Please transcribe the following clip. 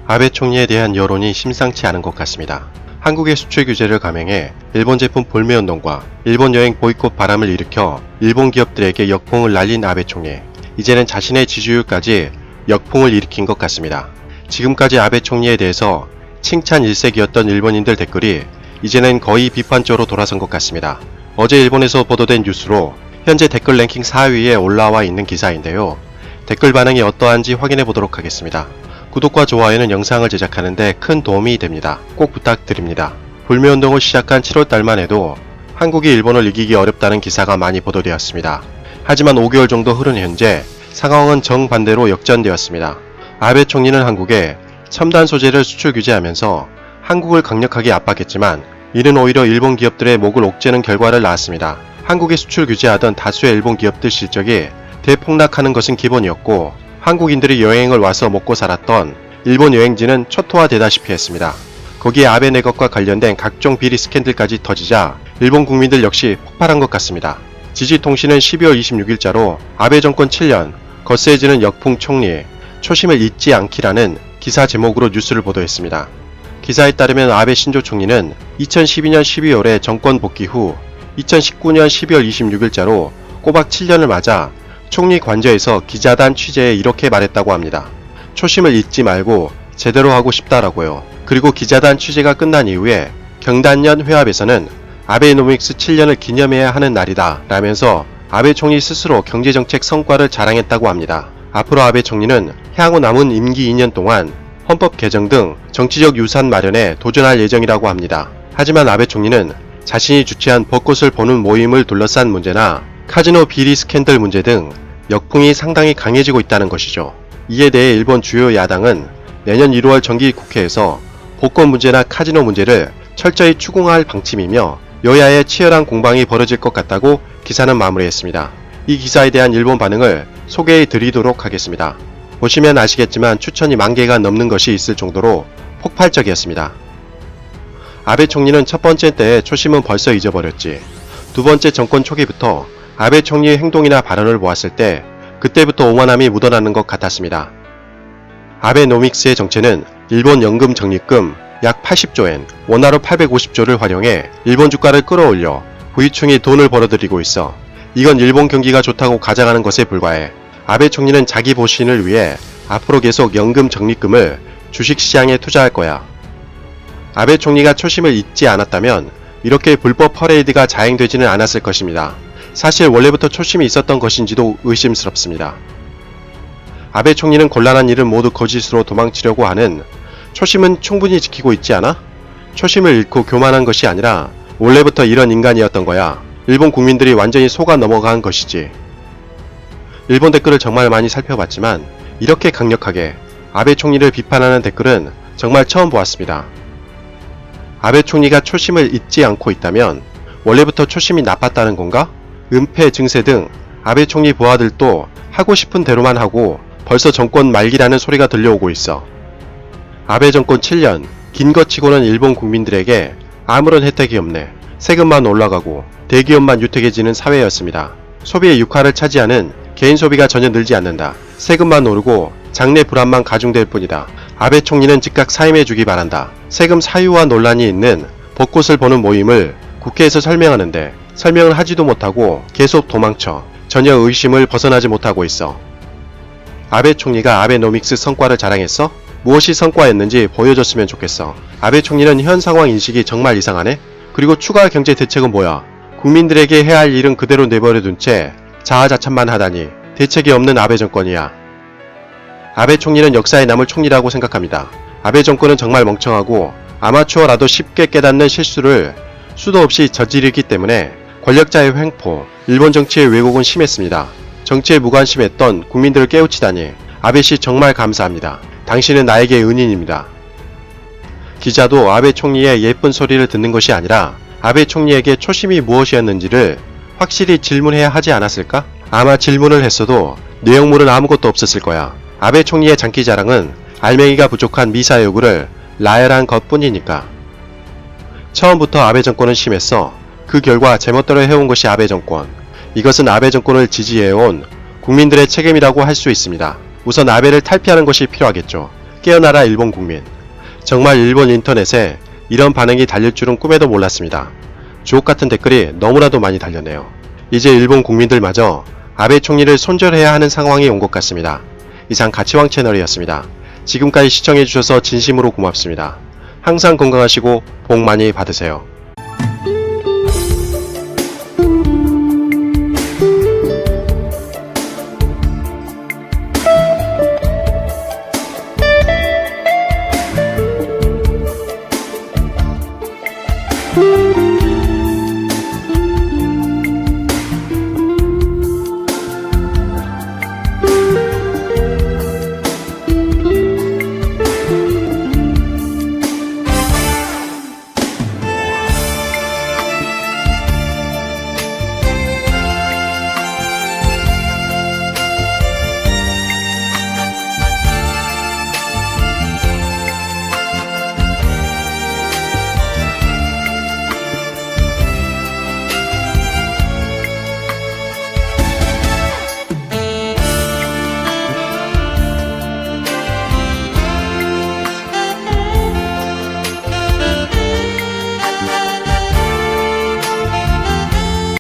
아베 총리에 대한 여론이 심상치 않은 것 같습니다. 한국의 수출 규제를 감행해 일본 제품 볼매운동과 일본 여행 보이콧 바람을 일으켜 일본 기업들에게 역풍을 날린 아베 총리. 이제는 자신의 지지율까지 역풍을 일으킨 것 같습니다. 지금까지 아베 총리에 대해서 칭찬 일색이었던 일본인들 댓글이 이제는 거의 비판적으로 돌아선 것 같습니다. 어제 일본에서 보도된 뉴스로 현재 댓글 랭킹 4위에 올라와 있는 기사인데요. 댓글 반응이 어떠한지 확인해 보도록 하겠습니다. 구독과 좋아요는 영상을 제작하는데 큰 도움이 됩니다. 꼭 부탁드립니다. 불매운동을 시작한 7월달만 해도 한국이 일본을 이기기 어렵다는 기사가 많이 보도되었습니다. 하지만 5개월 정도 흐른 현재 상황은 정반대로 역전되었습니다. 아베 총리는 한국에 첨단 소재를 수출 규제하면서 한국을 강력하게 압박했지만 이는 오히려 일본 기업들의 목을 옥죄는 결과를 낳았습니다. 한국에 수출 규제하던 다수의 일본 기업들 실적이 대폭락하는 것은 기본이었고 한국인들이 여행을 와서 먹고 살았던 일본 여행지는 초토화되다시피 했습니다. 거기에 아베 내각과 관련된 각종 비리 스캔들까지 터지자 일본 국민들 역시 폭발한 것 같습니다. 지지통신은 12월 26일자로 아베 정권 7년 거세지는 역풍 총리 초심을 잊지 않기라는 기사 제목으로 뉴스를 보도했습니다. 기사에 따르면 아베 신조 총리는 2012년 12월에 정권 복귀 후 2019년 12월 26일자로 꼬박 7년을 맞아 총리 관저에서 기자단 취재에 이렇게 말했다고 합니다. 초심을 잊지 말고 제대로 하고 싶다라고요. 그리고 기자단 취재가 끝난 이후에 경단년 회합에서는 아베노믹스 7년을 기념해야 하는 날이다 라면서 아베 총리 스스로 경제정책 성과를 자랑했다고 합니다. 앞으로 아베 총리는 향후 남은 임기 2년 동안 헌법 개정 등 정치적 유산 마련에 도전할 예정이라고 합니다. 하지만 아베 총리는 자신이 주최한 벚꽃을 보는 모임을 둘러싼 문제나 카지노 비리 스캔들 문제 등 역풍이 상당히 강해지고 있다는 것이죠. 이에 대해 일본 주요 야당은 내년 1월 정기 국회에서 벚꽃 문제나 카지노 문제를 철저히 추궁할 방침이며 여야의 치열한 공방이 벌어질 것 같다고 기사는 마무리했습니다. 이 기사에 대한 일본 반응을 소개해 드리도록 하겠습니다. 보시면 아시겠지만 추천이 10,000개가 넘는 것이 있을 정도로 폭발적이었습니다. 아베 총리는 첫 번째 때의 초심은 벌써 잊어버렸지. 두 번째 정권 초기부터 아베 총리의 행동이나 발언을 보았을 때 그때부터 오만함이 묻어나는 것 같았습니다. 아베노믹스의 정체는 일본 연금 적립금 약 80조엔, 원화로 850조를 활용해 일본 주가를 끌어올려 부유층이 돈을 벌어들이고 있어 이건 일본 경기가 좋다고 가장하는 것에 불과해. 아베 총리는 자기 보신을 위해 앞으로 계속 연금 적립금을 주식시장에 투자할 거야. 아베 총리가 초심을 잊지 않았다면 이렇게 불법 퍼레이드가 자행되지는 않았을 것입니다. 사실 원래부터 초심이 있었던 것인지도 의심스럽습니다. 아베 총리는 곤란한 일을 모두 거짓으로 도망치려고 하는 초심은 충분히 지키고 있지 않아? 초심을 잃고 교만한 것이 아니라 원래부터 이런 인간이었던 거야. 일본 국민들이 완전히 속아 넘어간 것이지. 일본 댓글을 정말 많이 살펴봤지만 이렇게 강력하게 아베 총리를 비판하는 댓글은 정말 처음 보았습니다. 아베 총리가 초심을 잊지 않고 있다면 원래부터 초심이 나빴다는 건가? 은폐 증세 등 아베 총리 부하들도 하고 싶은 대로만 하고 벌써 정권 말기라는 소리가 들려오고 있어. 아베 정권 7년, 긴 것 치고는 일본 국민들에게 아무런 혜택이 없네. 세금만 올라가고 대기업만 유택해지는 사회였습니다. 소비의 6화를 차지하는 개인 소비가 전혀 늘지 않는다. 세금만 오르고 장래 불안만 가중될 뿐이다. 아베 총리는 즉각 사임해주기 바란다. 세금 사유화 논란이 있는 벚꽃을 보는 모임을 국회에서 설명하는데 설명을 하지도 못하고 계속 도망쳐 전혀 의심을 벗어나지 못하고 있어. 아베 총리가 아베노믹스 성과를 자랑했어? 무엇이 성과였는지 보여줬으면 좋겠어. 아베 총리는 현 상황 인식이 정말 이상하네? 그리고 추가 경제 대책은 뭐야? 국민들에게 해야 할 일은 그대로 내버려둔 채 자아자찬만 하다니 대책이 없는 아베 정권이야. 아베 총리는 역사에 남을 총리라고 생각합니다. 아베 정권은 정말 멍청하고 아마추어라도 쉽게 깨닫는 실수를 수도 없이 저지르기 때문에 권력자의 횡포, 일본 정치의 왜곡은 심했습니다. 정치에 무관심했던 국민들을 깨우치다니 아베씨 정말 감사합니다. 당신은 나에게 은인입니다. 기자도 아베 총리의 예쁜 소리를 듣는 것이 아니라 아베 총리에게 초심이 무엇이었는지를 확실히 질문해야 하지 않았을까? 아마 질문을 했어도 내용물은 아무것도 없었을 거야. 아베 총리의 장기자랑은 알맹이가 부족한 미사 여구를 나열한 것뿐이니까. 처음부터 아베 정권은 심했어. 그 결과 제멋대로 해온 것이 아베 정권. 이것은 아베 정권을 지지해온 국민들의 책임이라고 할 수 있습니다. 우선 아베를 탈피하는 것이 필요하겠죠. 깨어나라 일본 국민. 정말 일본 인터넷에 이런 반응이 달릴 줄은 꿈에도 몰랐습니다. 주옥같은 댓글이 너무나도 많이 달렸네요. 이제 일본 국민들마저 아베 총리를 손절해야 하는 상황이 온 것 같습니다. 이상 가치왕 채널이었습니다. 지금까지 시청해주셔서 진심으로 고맙습니다. 항상 건강하시고 복 많이 받으세요. you